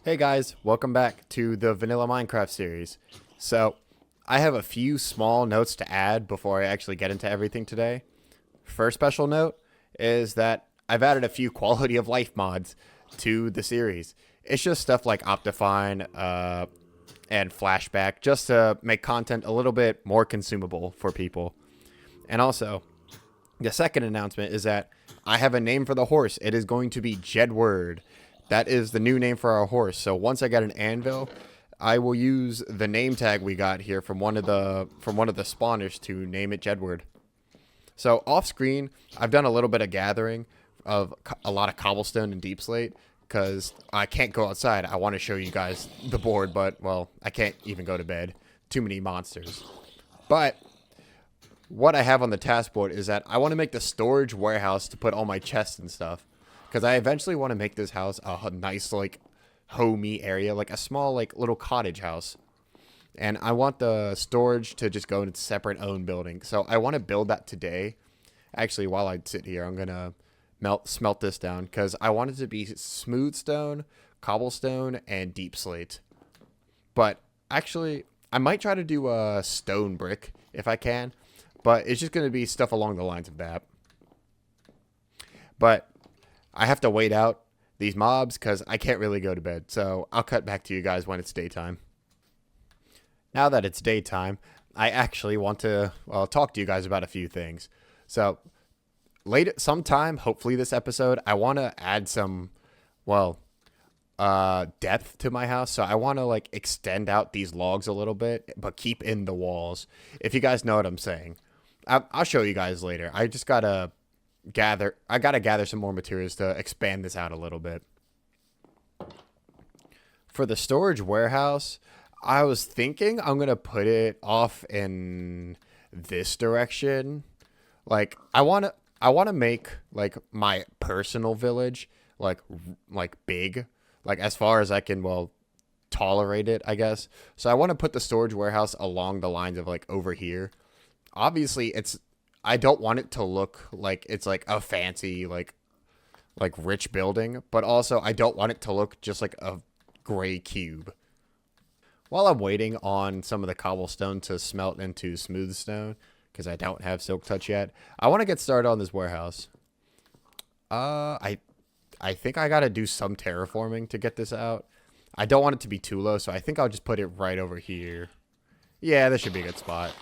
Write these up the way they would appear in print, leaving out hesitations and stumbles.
Hey guys, welcome back to the Vanilla Minecraft series. So, I have a few small notes to add before I actually get into everything today. First special note is that I've added a few quality of life mods to the series. It's just stuff like Optifine and Flashback just to make content a little bit more consumable for people. And also, the second announcement is that I have a name for the horse. It is going to be Jedward. That is the new name for our horse. So once I get an anvil, I will use the name tag we got here from one of the spawners to name it Jedward. So off screen, I've done a little bit of gathering of a lot of cobblestone and deep slate because I can't go outside. I want to show you guys the board, but well, I can't even go to bed. Too many monsters. But what I have on the task board is that I want to make the storage warehouse to put all my chests and stuff. Because I eventually want to make this house a nice, like, homey area. Like, a small, like, little cottage house. And I want the storage to just go into separate own building. So I want to build that today. Actually, while I sit here, I'm going to smelt this down. Because I want it to be smooth stone, cobblestone, and deep slate. But, actually, I might try to do a stone brick, if I can. But it's just going to be stuff along the lines of that. But I have to wait out these mobs because I can't really go to bed. So I'll cut back to you guys when it's daytime. Now that it's daytime, I actually want to talk to you guys about a few things. So sometime, hopefully this episode, I want to add some, depth to my house. So I want to like extend out these logs a little bit, but keep in the walls. If you guys know what I'm saying, I'll show you guys later. I just gotta gather some more materials to expand this out a little bit. For the storage warehouse, I was thinking I'm gonna put it off in this direction. Like I wanna make like my personal village like big, like as far as I can tolerate it, I guess. So I want to put the storage warehouse along the lines of like over here. Obviously, I don't want it to look like it's like a fancy like rich building, but also I don't want it to look just like a gray cube. While I'm waiting on some of the cobblestone to smelt into smooth stone, because I don't have silk touch yet, I want to get started on this warehouse. I think I gotta do some terraforming to get this out. I don't want it to be too low, so I think I'll just put it right over here. Yeah, this should be a good spot.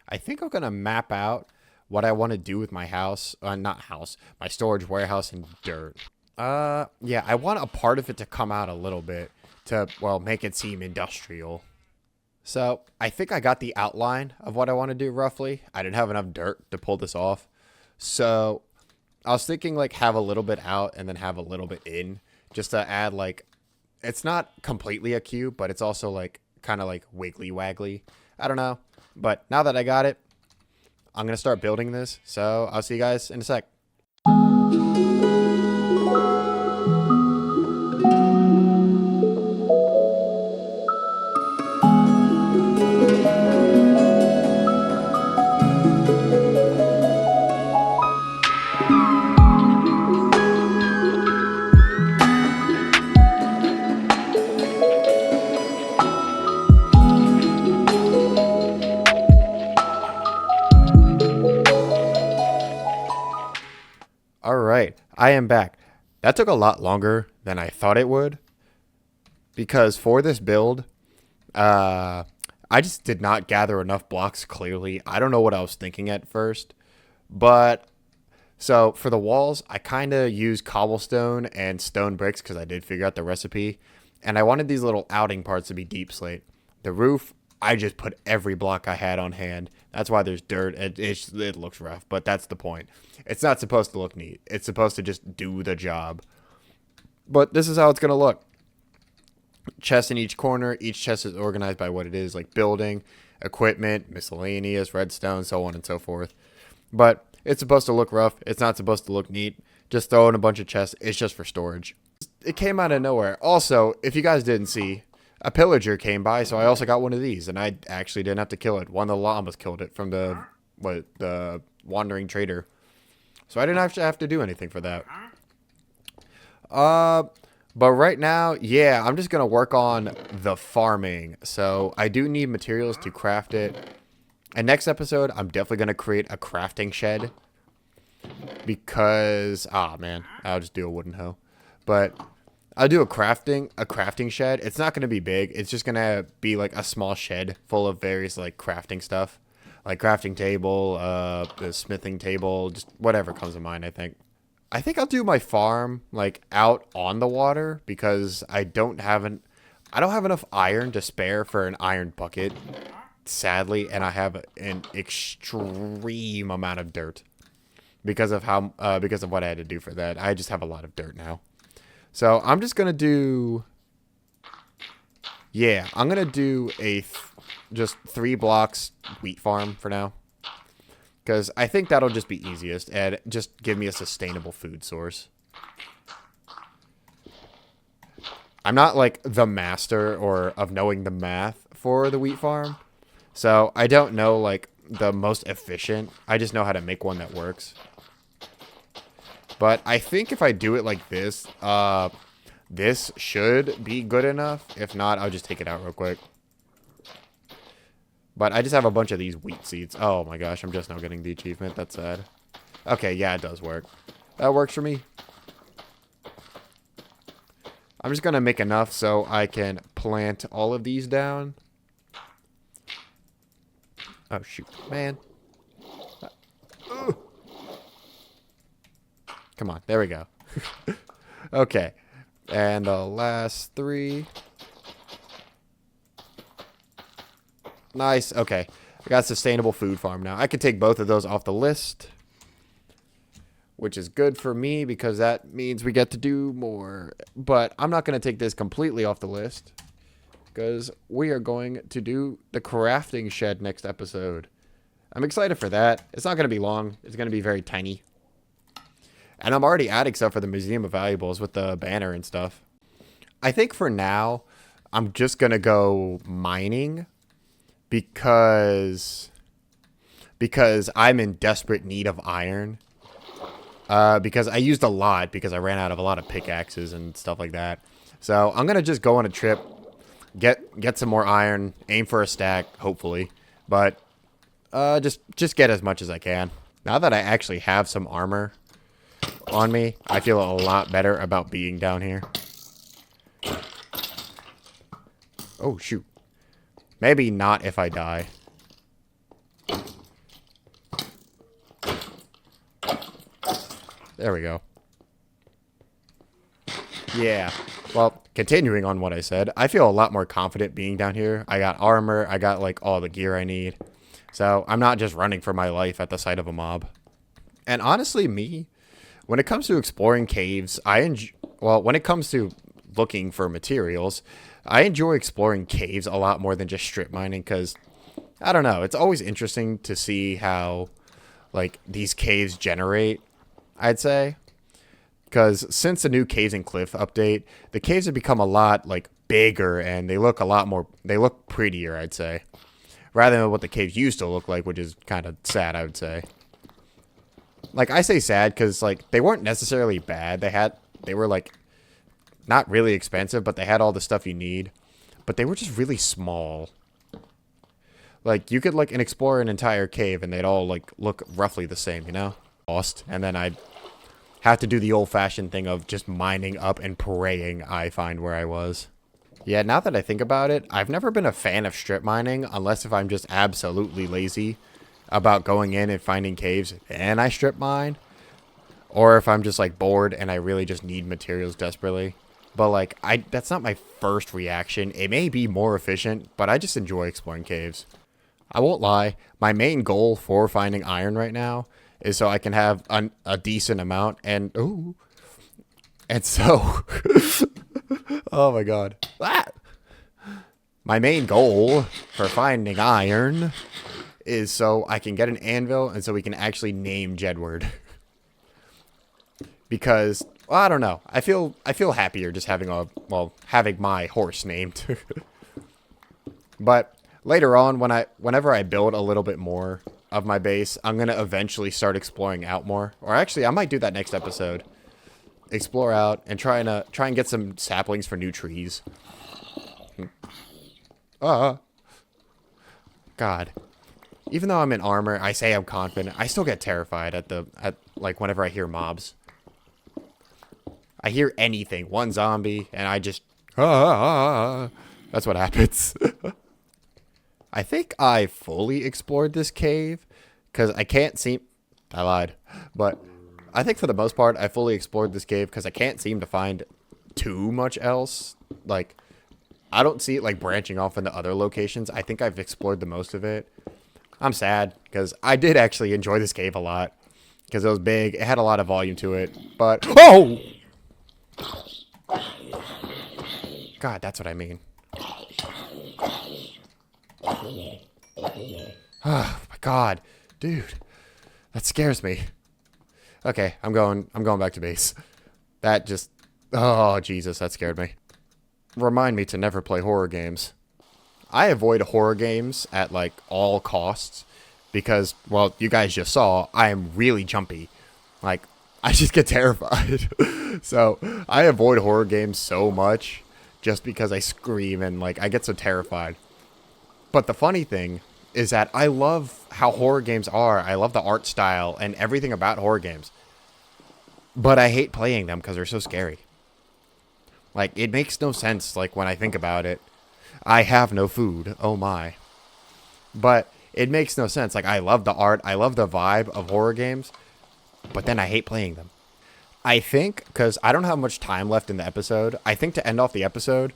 I think I'm going to map out what I want to do with my house. My storage warehouse in dirt. Yeah, I want a part of it to come out a little bit to, make it seem industrial. So, I think I got the outline of what I want to do roughly. I didn't have enough dirt to pull this off. So, I was thinking like have a little bit out and then have a little bit in. Just to add like, it's not completely a cube, but it's also like kind of like wiggly waggly. I don't know. But now that I got it, I'm going to start building this. So I'll see you guys in a sec. All right, I am back. That took a lot longer than I thought it would because for this build, I just did not gather enough blocks clearly. I don't know what I was thinking at first, but so for the walls, I kind of used cobblestone and stone bricks because I did figure out the recipe, and I wanted these little outing parts to be deep slate. The roof, I just put every block I had on hand. That's why there's dirt. It looks rough, but that's the point. It's not supposed to look neat. It's supposed to just do the job. But this is how it's going to look. Chests in each corner. Each chest is organized by what it is, like building, equipment, miscellaneous, redstone, so on and so forth. But it's supposed to look rough. It's not supposed to look neat. Just throw in a bunch of chests. It's just for storage. It came out of nowhere. Also, if you guys didn't see, a pillager came by, so I also got one of these, and I actually didn't have to kill it. One of the llamas killed it from the wandering trader. So I didn't actually have to do anything for that. But right now, yeah, I'm just going to work on the farming. So I do need materials to craft it. And next episode, I'm definitely going to create a crafting shed. Because, man, I'll just do a wooden hoe. But I'll do a crafting shed. It's not going to be big. It's just going to be like a small shed full of various like crafting stuff. Like crafting table, the smithing table, just whatever comes to mind, I think. I think I'll do my farm like out on the water because I don't have enough iron to spare for an iron bucket, sadly, and I have an extreme amount of dirt because of what I had to do for that. I just have a lot of dirt now. So, I'm just going to do I'm going to do just 3 blocks wheat farm for now. Because I think that'll just be easiest and just give me a sustainable food source. I'm not like the master of knowing the math for the wheat farm. So I don't know like the most efficient. I just know how to make one that works. But I think if I do it like this, this should be good enough. If not, I'll just take it out real quick. But I just have a bunch of these wheat seeds. Oh my gosh, I'm just now getting the achievement. That's sad. Okay, yeah, it does work. That works for me. I'm just going to make enough so I can plant all of these down. Oh, shoot. Man. Come on. There we go. Okay. And the last 3... Nice. Okay. I got a sustainable food farm now. I can take both of those off the list. Which is good for me because that means we get to do more. But I'm not going to take this completely off the list. Because we are going to do the crafting shed next episode. I'm excited for that. It's not going to be long. It's going to be very tiny. And I'm already adding stuff for the Museum of Valuables with the banner and stuff. I think for now, I'm just going to go mining. Because I'm in desperate need of iron. Because I used a lot because I ran out of a lot of pickaxes and stuff like that. So I'm gonna just go on a trip, get some more iron, aim for a stack, hopefully. But just get as much as I can. Now that I actually have some armor on me, I feel a lot better about being down here. Oh shoot. Maybe not if I die. There we go. Yeah. Well, continuing on what I said, I feel a lot more confident being down here. I got armor. I got, like, all the gear I need. So, I'm not just running for my life at the sight of a mob. And honestly, when it comes to exploring caves, when it comes to looking for materials, I enjoy exploring caves a lot more than just strip mining because, I don't know, it's always interesting to see how, like, these caves generate, I'd say. Because since the new Caves and Cliff update, the caves have become a lot, like, bigger and they look prettier, I'd say. Rather than what the caves used to look like, which is kind of sad, I would say. Like, I say sad because, like, they weren't necessarily bad. They were, like, not really expensive, but they had all the stuff you need. But they were just really small. Like, you could, like, explore an entire cave, and they'd all, like, look roughly the same, you know? Lost. And then I'd have to do the old-fashioned thing of just mining up and praying I find where I was. Yeah, now that I think about it, I've never been a fan of strip mining, unless if I'm just absolutely lazy about going in and finding caves, and I strip mine. Or if I'm just, like, bored and I really just need materials desperately. But, like, that's not my first reaction. It may be more efficient, but I just enjoy exploring caves. I won't lie. My main goal for finding iron right now is so I can have a decent amount. And so... oh, my God. Ah! My main goal for finding iron is so I can get an anvil and so we can actually name Jedward. Because, well, I don't know. I feel happier just having having my horse named. But later on, whenever I build a little bit more of my base, I'm gonna eventually start exploring out more. Or actually, I might do that next episode. explore out and try and get some saplings for new trees. God. Even though I'm in armor, I say I'm confident. I still get terrified at like whenever I hear mobs. I hear anything, one zombie, and I just that's what happens. I think I fully explored this cave because I can't seem. I lied, but I think for the most part I fully explored this cave because I can't seem to find too much else. Like, I don't see it like branching off into other locations. I think I've explored the most of it. I'm sad because I did actually enjoy this cave a lot because it was big. It had a lot of volume to it, but oh, God, that's what I mean. Oh my God, dude, that scares me. Okay, I'm going back to base. That just, oh Jesus, that scared me. Remind me to never play horror games. I avoid horror games at like all costs because, well, you guys just saw I am really jumpy. Like, I just get terrified. So I avoid horror games so much just because I scream and like I get so terrified. But the funny thing is that I love how horror games are. I love the art style and everything about horror games. But I hate playing them because they're so scary. Like, it makes no sense, like, when I think about it. I have no food. Oh, my. But it makes no sense. Like, I love the art. I love the vibe of horror games. But then I hate playing them. I think, because I don't have much time left in the episode, I think to end off the episode,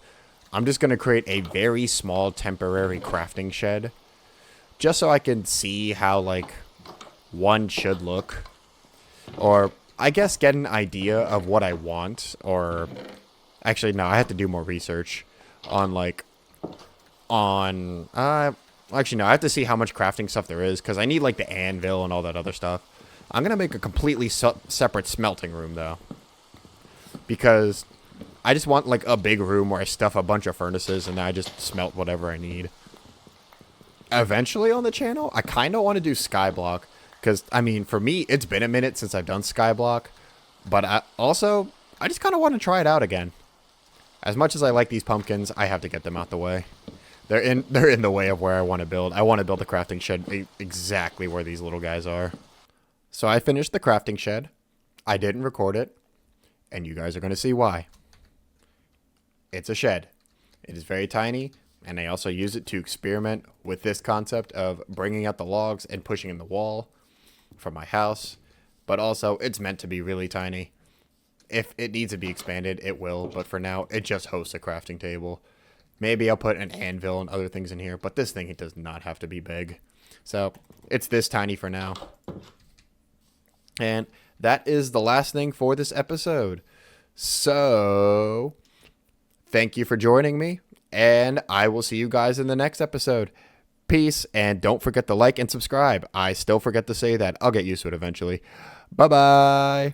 I'm just going to create a very small temporary crafting shed. Just so I can see how, like, one should look. Or, I guess, get an idea of what I want. Or, actually, no, I have to do more research on, like, actually, no, I have to see how much crafting stuff there is. Because I need, like, the anvil and all that other stuff. I'm going to make a completely separate smelting room, though. Because I just want, like, a big room where I stuff a bunch of furnaces and I just smelt whatever I need. Eventually on the channel, I kind of want to do skyblock. Because, I mean, for me, it's been a minute since I've done skyblock. But I just kind of want to try it out again. As much as I like these pumpkins, I have to get them out the way. They're in the way of where I want to build. I want to build a crafting shed exactly where these little guys are. So I finished the crafting shed. I didn't record it. And you guys are going to see why. It's a shed. It is very tiny. And I also use it to experiment with this concept of bringing out the logs and pushing in the wall from my house. But also, it's meant to be really tiny. If it needs to be expanded, it will. But for now, it just hosts a crafting table. Maybe I'll put an anvil and other things in here. But this thing, it does not have to be big. So, it's this tiny for now. And that is the last thing for this episode. So, thank you for joining me. And I will see you guys in the next episode. Peace. And don't forget to like and subscribe. I still forget to say that. I'll get used to it eventually. Bye-bye.